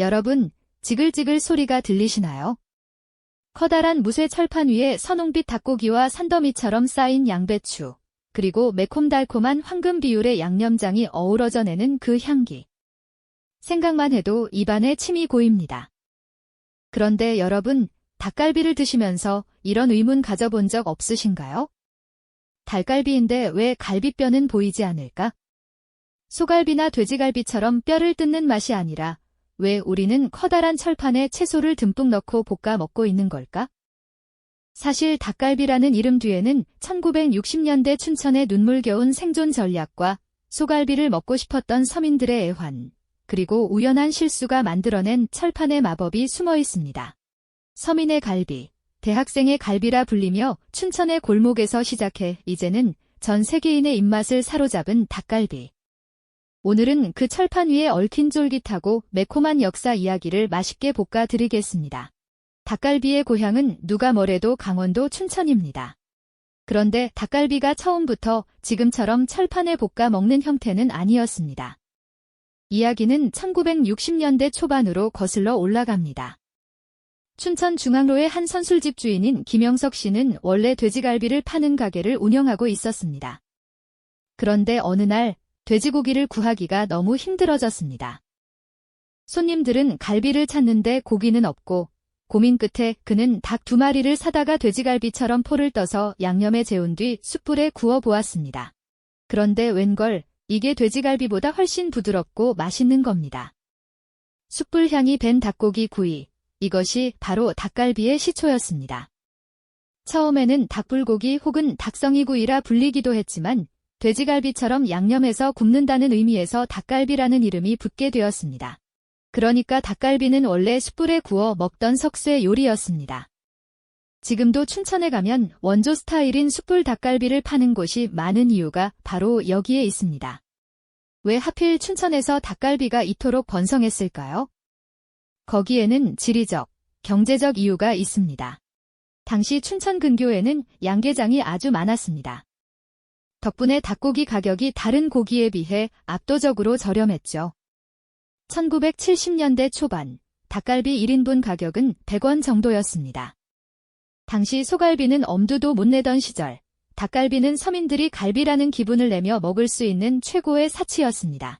여러분, 지글지글 소리가 들리시나요? 커다란 무쇠 철판 위에 선홍빛 닭고기와 산더미처럼 쌓인 양배추, 그리고 매콤달콤한 황금 비율의 양념장이 어우러져 내는 그 향기. 생각만 해도 입안에 침이 고입니다. 그런데 여러분, 닭갈비를 드시면서 이런 의문 가져본 적 없으신가요? 닭갈비인데 왜 갈비뼈는 보이지 않을까? 소갈비나 돼지갈비처럼 뼈를 뜯는 맛이 아니라 왜 우리는 커다란 철판에 채소를 듬뿍 넣고 볶아 먹고 있는 걸까? 사실 닭갈비라는 이름 뒤에는 1960년대 춘천의 눈물겨운 생존 전략과 소갈비를 먹고 싶었던 서민들의 애환, 그리고 우연한 실수가 만들어낸 철판의 마법이 숨어 있습니다. 서민의 갈비, 대학생의 갈비라 불리며 춘천의 골목에서 시작해 이제는 전 세계인의 입맛을 사로잡은 닭갈비. 오늘은 그 철판 위에 얽힌 쫄깃하고 매콤한 역사 이야기를 맛있게 볶아 드리겠습니다. 닭갈비의 고향은 누가 뭐래도 강원도 춘천입니다. 그런데 닭갈비가 처음부터 지금처럼 철판에 볶아 먹는 형태는 아니었습니다. 이야기는 1960년대 초반으로 거슬러 올라갑니다. 춘천 중앙로의 한 선술집 주인인 김영석 씨는 원래 돼지갈비를 파는 가게를 운영하고 있었습니다. 그런데 어느 날 돼지고기를 구하기가 너무 힘들어졌습니다. 손님들은 갈비를 찾는데 고기는 없고 고민 끝에 그는 닭 2마리를 사다가 돼지갈비처럼 포를 떠서 양념에 재운 뒤 숯불에 구워 보았습니다. 그런데 웬걸 이게 돼지갈비보다 훨씬 부드럽고 맛있는 겁니다. 숯불 향이 밴 닭고기 구이, 이것이 바로 닭갈비의 시초였습니다. 처음에는 닭불고기 혹은 닭성이구이라 불리기도 했지만 돼지갈비처럼 양념해서 굽는다는 의미에서 닭갈비라는 이름이 붙게 되었습니다. 그러니까 닭갈비는 원래 숯불에 구워 먹던 석쇠 요리였습니다. 지금도 춘천에 가면 원조 스타일인 숯불 닭갈비를 파는 곳이 많은 이유가 바로 여기에 있습니다. 왜 하필 춘천에서 닭갈비가 이토록 번성했을까요? 거기에는 지리적, 경제적 이유가 있습니다. 당시 춘천 근교에는 양계장이 아주 많았습니다. 덕분에 닭고기 가격이 다른 고기에 비해 압도적으로 저렴했죠. 1970년대 초반, 닭갈비 1인분 가격은 100원 정도였습니다. 당시 소갈비는 엄두도 못 내던 시절, 닭갈비는 서민들이 갈비라는 기분을 내며 먹을 수 있는 최고의 사치였습니다.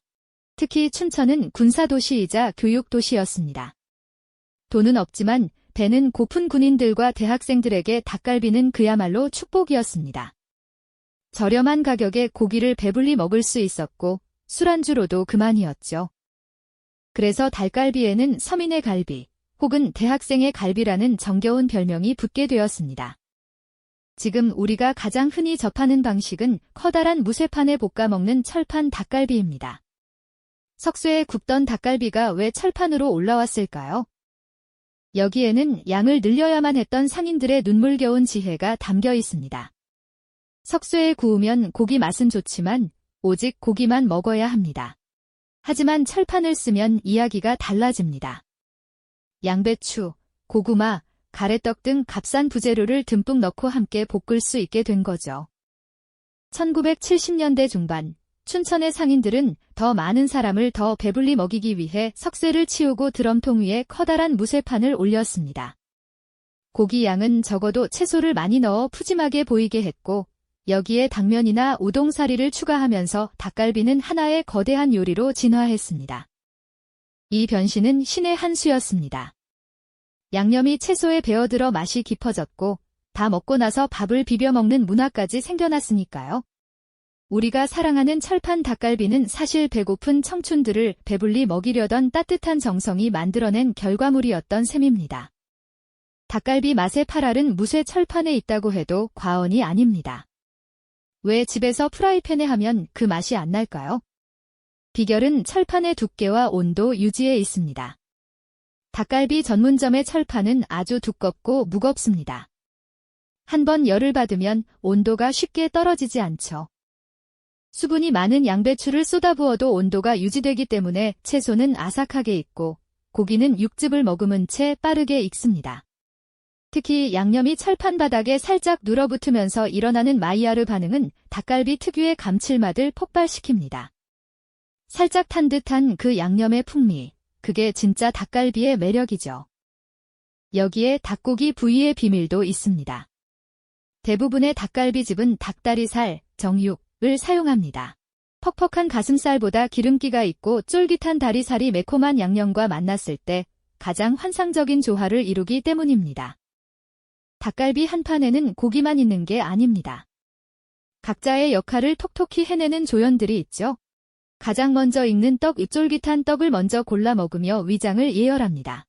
특히 춘천은 군사도시이자 교육도시였습니다. 돈은 없지만 배는 고픈 군인들과 대학생들에게 닭갈비는 그야말로 축복이었습니다. 저렴한 가격에 고기를 배불리 먹을 수 있었고 술안주로도 그만이었죠. 그래서 닭갈비에는 서민의 갈비 혹은 대학생의 갈비라는 정겨운 별명이 붙게 되었습니다. 지금 우리가 가장 흔히 접하는 방식은 커다란 무쇠판에 볶아 먹는 철판 닭갈비입니다. 석쇠에 굽던 닭갈비가 왜 철판으로 올라왔을까요? 여기에는 양을 늘려야만 했던 상인들의 눈물겨운 지혜가 담겨 있습니다. 석쇠에 구우면 고기 맛은 좋지만 오직 고기만 먹어야 합니다. 하지만 철판을 쓰면 이야기가 달라집니다. 양배추, 고구마, 가래떡 등 값싼 부재료를 듬뿍 넣고 함께 볶을 수 있게 된 거죠. 1970년대 중반, 춘천의 상인들은 더 많은 사람을 더 배불리 먹이기 위해 석쇠를 치우고 드럼통 위에 커다란 무쇠판을 올렸습니다. 고기 양은 적어도 채소를 많이 넣어 푸짐하게 보이게 했고 여기에 당면이나 우동사리를 추가하면서 닭갈비는 하나의 거대한 요리로 진화했습니다. 이 변신은 신의 한 수였습니다. 양념이 채소에 배어들어 맛이 깊어졌고 다 먹고 나서 밥을 비벼 먹는 문화까지 생겨났으니까요. 우리가 사랑하는 철판 닭갈비는 사실 배고픈 청춘들을 배불리 먹이려던 따뜻한 정성이 만들어낸 결과물이었던 셈입니다. 닭갈비 맛의 팔알은 무쇠 철판에 있다고 해도 과언이 아닙니다. 왜 집에서 프라이팬에 하면 그 맛이 안 날까요? 비결은 철판의 두께와 온도 유지에 있습니다. 닭갈비 전문점의 철판은 아주 두껍고 무겁습니다. 한번 열을 받으면 온도가 쉽게 떨어지지 않죠. 수분이 많은 양배추를 쏟아부어도 온도가 유지되기 때문에 채소는 아삭하게 익고 고기는 육즙을 머금은 채 빠르게 익습니다. 특히 양념이 철판 바닥에 살짝 눌어붙으면서 일어나는 마이야르 반응은 닭갈비 특유의 감칠맛을 폭발시킵니다. 살짝 탄 듯한 그 양념의 풍미, 그게 진짜 닭갈비의 매력이죠. 여기에 닭고기 부위의 비밀도 있습니다. 대부분의 닭갈비집은 닭다리살, 정육을 사용합니다. 퍽퍽한 가슴살보다 기름기가 있고 쫄깃한 다리살이 매콤한 양념과 만났을 때 가장 환상적인 조화를 이루기 때문입니다. 닭갈비 한 판에는 고기만 있는 게 아닙니다. 각자의 역할을 톡톡히 해내는 조연들이 있죠. 가장 먼저 익는 떡, 쫄깃한 떡을 먼저 골라 먹으며 위장을 예열합니다.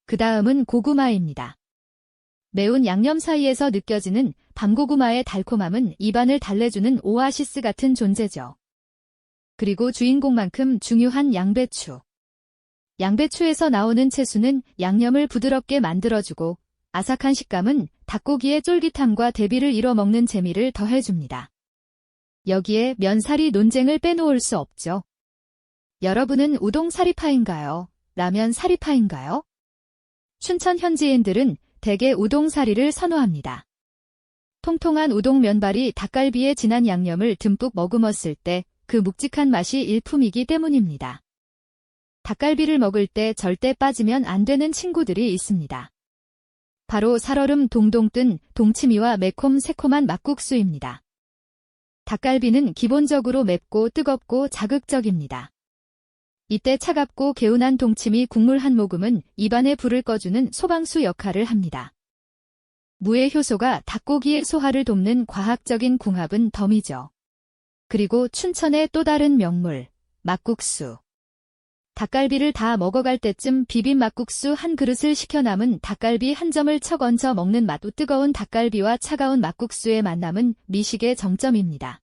그 다음은 고구마입니다. 매운 양념 사이에서 느껴지는 밤고구마의 달콤함은 입안을 달래주는 오아시스 같은 존재죠. 그리고 주인공만큼 중요한 양배추. 양배추에서 나오는 채수는 양념을 부드럽게 만들어주고 아삭한 식감은 닭고기의 쫄깃함과 대비를 이뤄 먹는 재미를 더해줍니다. 여기에 면사리 논쟁을 빼놓을 수 없죠. 여러분은 우동 사리파인가요? 라면 사리파인가요? 춘천 현지인들은 대개 우동 사리를 선호합니다. 통통한 우동 면발이 닭갈비의 진한 양념을 듬뿍 머금었을 때 그 묵직한 맛이 일품이기 때문입니다. 닭갈비를 먹을 때 절대 빠지면 안 되는 친구들이 있습니다. 바로 살얼음 동동 뜬 동치미와 매콤 새콤한 막국수입니다. 닭갈비는 기본적으로 맵고 뜨겁고 자극적입니다. 이때 차갑고 개운한 동치미 국물 한 모금은 입안에 불을 꺼주는 소방수 역할을 합니다. 무의 효소가 닭고기의 소화를 돕는 과학적인 궁합은 덤이죠. 그리고 춘천의 또 다른 명물, 막국수. 닭갈비를 다 먹어갈 때쯤 비빔 막국수 한 그릇을 시켜 남은 닭갈비 한 점을 척 얹어 먹는 맛도 뜨거운 닭갈비와 차가운 막국수의 만남은 미식의 정점입니다.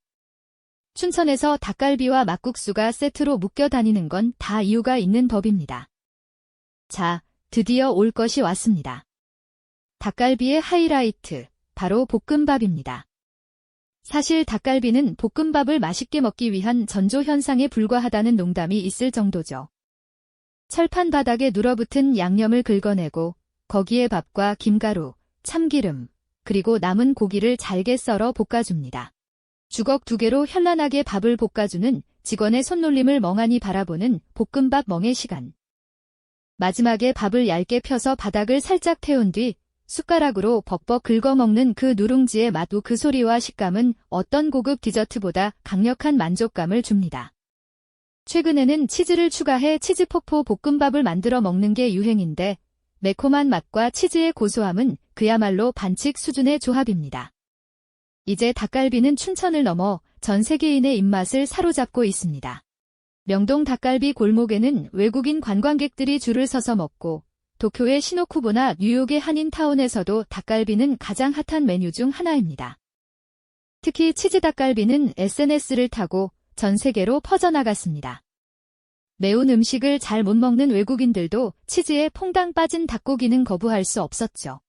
춘천에서 닭갈비와 막국수가 세트로 묶여 다니는 건 다 이유가 있는 법입니다. 자, 드디어 올 것이 왔습니다. 닭갈비의 하이라이트, 바로 볶음밥입니다. 사실 닭갈비는 볶음밥을 맛있게 먹기 위한 전조 현상에 불과하다는 농담이 있을 정도죠. 철판 바닥에 눌어붙은 양념을 긁어내고 거기에 밥과 김가루, 참기름, 그리고 남은 고기를 잘게 썰어 볶아줍니다. 주걱 2개로 현란하게 밥을 볶아주는 직원의 손놀림을 멍하니 바라보는 볶음밥 멍의 시간. 마지막에 밥을 얇게 펴서 바닥을 살짝 태운 뒤 숟가락으로 벅벅 긁어먹는 그 누룽지의 맛도 그 소리와 식감은 어떤 고급 디저트보다 강력한 만족감을 줍니다. 최근에는 치즈를 추가해 치즈폭포 볶음밥을 만들어 먹는 게 유행인데 매콤한 맛과 치즈의 고소함은 그야말로 반칙 수준의 조합입니다. 이제 닭갈비는 춘천을 넘어 전 세계인의 입맛을 사로잡고 있습니다. 명동 닭갈비 골목에는 외국인 관광객들이 줄을 서서 먹고 도쿄의 시노쿠보나 뉴욕의 한인타운에서도 닭갈비는 가장 핫한 메뉴 중 하나입니다. 특히 치즈 닭갈비는 SNS를 타고 전 세계로 퍼져나갔습니다. 매운 음식을 잘 못 먹는 외국인들도 치즈에 퐁당 빠진 닭고기는 거부할 수 없었죠.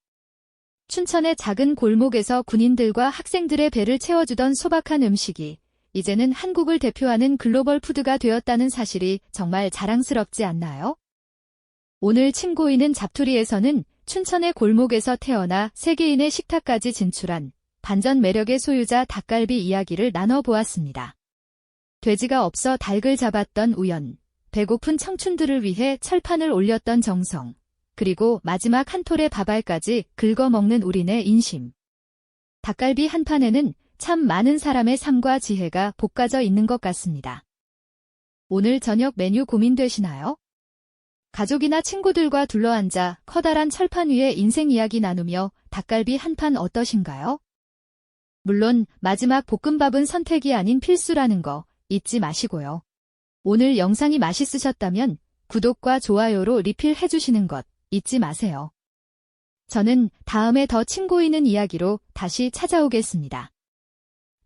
춘천의 작은 골목에서 군인들과 학생들의 배를 채워주던 소박한 음식이 이제는 한국을 대표하는 글로벌 푸드가 되었다는 사실이 정말 자랑스럽지 않나요? 오늘 침고이는 잡투리에서는 춘천의 골목에서 태어나 세계인의 식탁까지 진출한 반전 매력의 소유자 닭갈비 이야기를 나눠보았습니다. 돼지가 없어 닭을 잡았던 우연, 배고픈 청춘들을 위해 철판을 올렸던 정성, 그리고 마지막 한 톨의 밥알까지 긁어먹는 우리네 인심. 닭갈비 한 판에는 참 많은 사람의 삶과 지혜가 볶아져 있는 것 같습니다. 오늘 저녁 메뉴 고민되시나요? 가족이나 친구들과 둘러앉아 커다란 철판 위에 인생 이야기 나누며 닭갈비 한 판 어떠신가요? 물론 마지막 볶음밥은 선택이 아닌 필수라는 거 잊지 마시고요. 오늘 영상이 맛있으셨다면 구독과 좋아요로 리필해주시는 것 잊지 마세요. 저는 다음에 더 침고이는 이야기로 다시 찾아오겠습니다.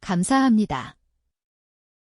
감사합니다.